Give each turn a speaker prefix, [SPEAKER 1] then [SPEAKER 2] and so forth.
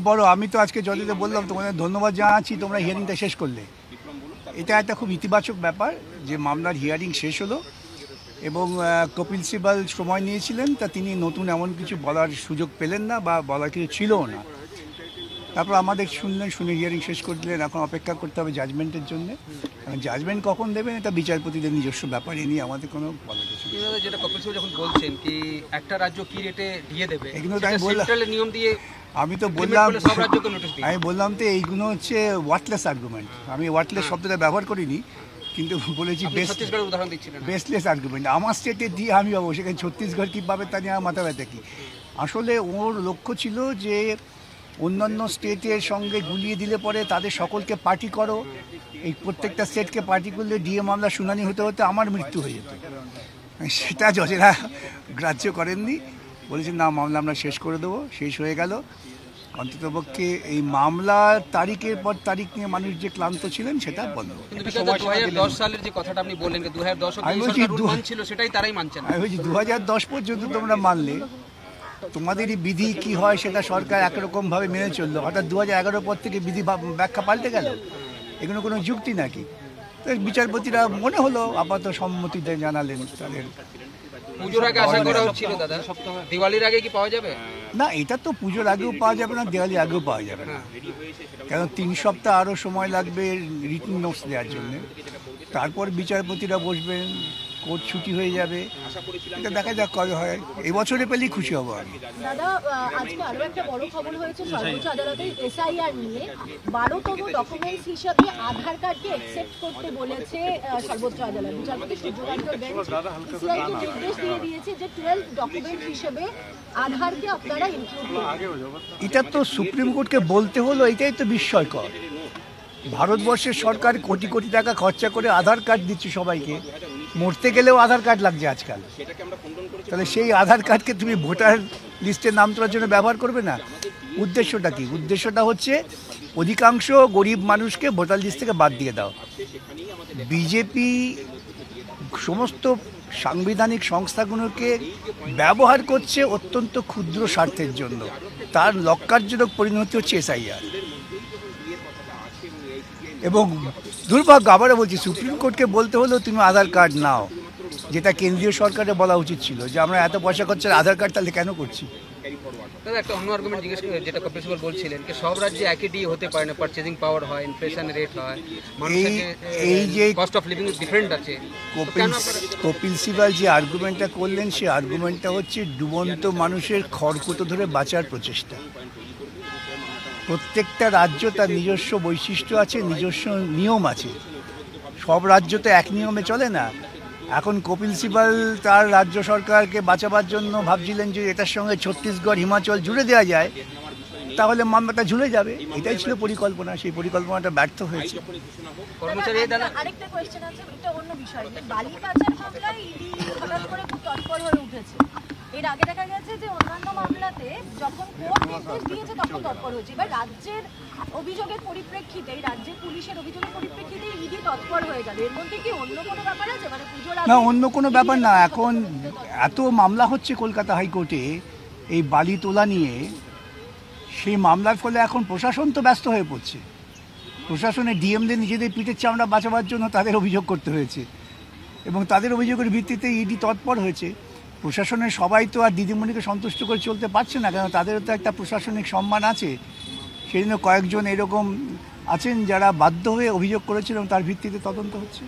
[SPEAKER 1] বড়। আমি তো আজকে যদিতে বললাম তোমাদের ধন্যবাদ জানাচ্ছি, তোমরা হিয়ারিংটা শেষ করলে। এটা একটা খুব ইতিবাচক ব্যাপার যে মামলার হিয়ারিং শেষ হলো এবং কপিল সিবাল সময় নিয়েছিলেন, তা তিনি নতুন এমন কিছু বলার সুযোগ পেলেন না বা বলার কিছু ছিলও না। তারপর আমাদের শুনলেন, শুনে হিয়ারিং শেষ করে দিলেন। এখন অপেক্ষা করতে হবে জাজমেন্টের জন্য। জাজমেন্ট কখন দেবেন এটা বিচারপতিদের নিজস্ব ব্যাপার, এ নিয়ে আমাদের কোনো বলার কিছু নেই।
[SPEAKER 2] যেটা কপিল সিবাল যখন বলছেন কি একটা রাজ্য কি রেটে দিয়ে দেবে,
[SPEAKER 1] এগুলো তো আমি বললাম,
[SPEAKER 2] নিয়ম দিয়ে
[SPEAKER 1] আমি তো বললাম তো এইগুলো হচ্ছে ওয়ার্থলেস আর্গুমেন্ট। আমি ওয়ার্থলেস শব্দটা ব্যবহার করিনি, কিন্তু বলেছি বেসলেস আর্গুমেন্ট। আমার স্টেটে দিয়ে আমি পাবো, সেখানে ছত্তিশগড় কী পাবে তা নিয়ে আমার মাথা ব্যথা কী। আসলে ওর লক্ষ্য ছিল যে অন্যান্য স্টেটের সঙ্গে গুলিয়ে দিলে পরে তাদের সকলকে পার্টি করো, এই প্রত্যেকটা স্টেটকে পার্টি করলে ডিএ মামলা শুনানি হতে হতে আমার মৃত্যু হয়ে যেত। সেটা জজেরা গ্রাহ্য করেননি, বলেছেন না মামলা আমরা শেষ করে দেবো। শেষ হয়ে গেল। অন্ততপক্ষে এই মামলার তারিখের পর তারিখ নিয়ে মানুষ যে ক্লান্ত ছিলেন সেটা বন্ধ।
[SPEAKER 2] 2010 সালের যে কথাটা আপনি বললেন, 2010 আমি বলছি
[SPEAKER 1] 2010 পর্যন্ত তোমরা মানলে, তোমাদেরই বিধি কি হয় সেটা সরকার একরকমভাবে মেনে চললো। হঠাৎ 2011 পর থেকে বিধি ব্যাখ্যা পাল্টে গেল, এগুলো কোনো যুক্তি নাকি? তো বিচারপতিরা মনে হলো আপাতত সম্মতিতে জানালেন তাদের।
[SPEAKER 2] পুজোর আগে আশা করা হচ্ছিল দাদা, দিওয়ালির আগে কি পাওয়া যাবে?
[SPEAKER 1] না, এটা তো পুজোর আগেও পাওয়া যাবে না, দিওয়ালির আগেও পাওয়া যাবে না, কারণ 3 সপ্তাহ আরও সময় লাগবে রিটেন নোটস দেওয়ার জন্য। তারপর বিচারপতিরা বসবেন, কোর্ট ছুটি হয়ে যাবে। এটা দেখা যাক কবে হয়। এবছরে পেলেই খুশি হব আমি।
[SPEAKER 3] দাদা, আজকে আরো একটা বড় খবর হয়েছে সর্বোচ্চ আদালতের এসআইআর নিয়ে। 12তম ডকুমেন্টস হিসেবে আধার কার্ডকে অ্যাকসেপ্ট করতে বলেছে সর্বোচ্চ আদালত। বিচারপতি সূর্যকান্ত বেঞ্চ সিআইকে নির্দেশ দিয়ে দিয়েছে যে 12 ডকুমেন্ট হিসেবে আধারকে আপনারা ইনক্লুড করুন।
[SPEAKER 1] এটা তো সুপ্রিম কোর্টকে বলতে হলো, এটাই তো বিস্ময়কর। ভারতবর্ষের সরকার কোটি কোটি টাকা খরচা করে আধার কার্ড দিচ্ছে সবাইকে, মরতে গেলেও আধার কার্ড লাগছে আজকাল। তাহলে সেই আধার কার্ডকে তুমি ভোটার লিস্টে নাম তোলার জন্য ব্যবহার করবে না? উদ্দেশ্যটা কি? উদ্দেশ্যটা হচ্ছে অধিকাংশ গরিব মানুষকে ভোটার লিস্ট থেকে বাদ দিয়ে দাও। বিজেপি সমস্ত সাংবিধানিক সংস্থাগুলোকে ব্যবহার করছে অত্যন্ত ক্ষুদ্র স্বার্থের জন্য। তার লক্ষ্যার্জনক পরিণতি হচ্ছে এসআইআর। এবং দুর্ভাগ্য, আবারও বলছি, সুপ্রিম কোর্টকে বলতে হলো তুমি আধার কার্ড নাও, যেটা কেন্দ্রীয় সরকারের বলা উচিত ছিল যে আমরা এত পয়সা খরচা আধার কার্ড তাহলে কেন করছি।
[SPEAKER 2] দাদা, একটা অন্য আর্গুমেন্ট জিজ্ঞেস করে, যেটা কপিল সিবাল বলছিলেন যে সব রাজ্যে একই ডি হতে পারে না, পারচেজিং পাওয়ার হয়, ইনফ্লেশন রেট হয়, এই যে কস্ট অফ লিভিং ডিফারেন্ট আছে।
[SPEAKER 1] কপিল সিবাল যে আর্গুমেন্টটা করলেন, সেই আর্গুমেন্টটা হচ্ছে ডুবন্ত মানুষের খড়কুটো ধরে বাঁচার প্রচেষ্টা। প্রত্যেকটা রাজ্য তার নিজস্ব বৈশিষ্ট্য আছে, নিজস্ব নিয়ম আছে। সব রাজ্য তো এক নিয়মে চলে না। এখন কপিল সিবাল তার রাজ্য সরকারকে বাঁচাবার জন্য ভাবছিলেন যে এটার সঙ্গে ছত্তিশগড়, হিমাচল জুড়ে দেওয়া যায়, তাহলে মামলাটা ঝুলে যাবে। এটাই ছিল পরিকল্পনা, সেই পরিকল্পনাটা ব্যর্থ হয়েছে।
[SPEAKER 3] আরেকটা কোয়েশ্চেন আছে, এটা অন্য বিষয়। বালি পাচার মামলায় ইডি হঠাৎ করে খুব তৎপর হয়ে উঠেছে। এর আগে দেখা গেছে যে অন্যান্য মামলাতে যখন কোর্ট নির্দেশ দিয়েছে তখন তৎপর হয়েছে। এবার রাজ্যের অভিযোগের পরিপ্রেক্ষিতে, রাজ্যের পুলিশের অভিযোগের পরিপ্রেক্ষিতে ইডি তৎপর হয়ে গেল। এর মধ্যে কি অন্য কোনো ব্যাপার আছে? মানে পুজোর আগে?
[SPEAKER 1] না, অন্য কোনো ব্যাপার না। এখন এত মামলা হচ্ছে কলকাতা হাইকোর্টে এই বালি তোলা নিয়ে, সেই মামলার ফলে এখন প্রশাসন তো ব্যস্ত হয়ে পড়ছে। প্রশাসনের ডিএমদের নিজেদের পিঠের চামড়া বাঁচাবার জন্য তাদের অভিযোগ করতে হয়েছে, এবং তাদের অভিযোগের ভিত্তিতে ইডি তৎপর হয়েছে। প্রশাসনের সবাই তো আর দিদিমণিকে সন্তুষ্ট করে চলতে পারছে না, কারণ তাদেরও তো একটা প্রশাসনিক সম্মান আছে। সেই জন্য কয়েকজন এরকম আছেন যারা বাধ্য হয়ে অভিযোগ করেছিল এবং তার ভিত্তিতে তদন্ত হচ্ছে।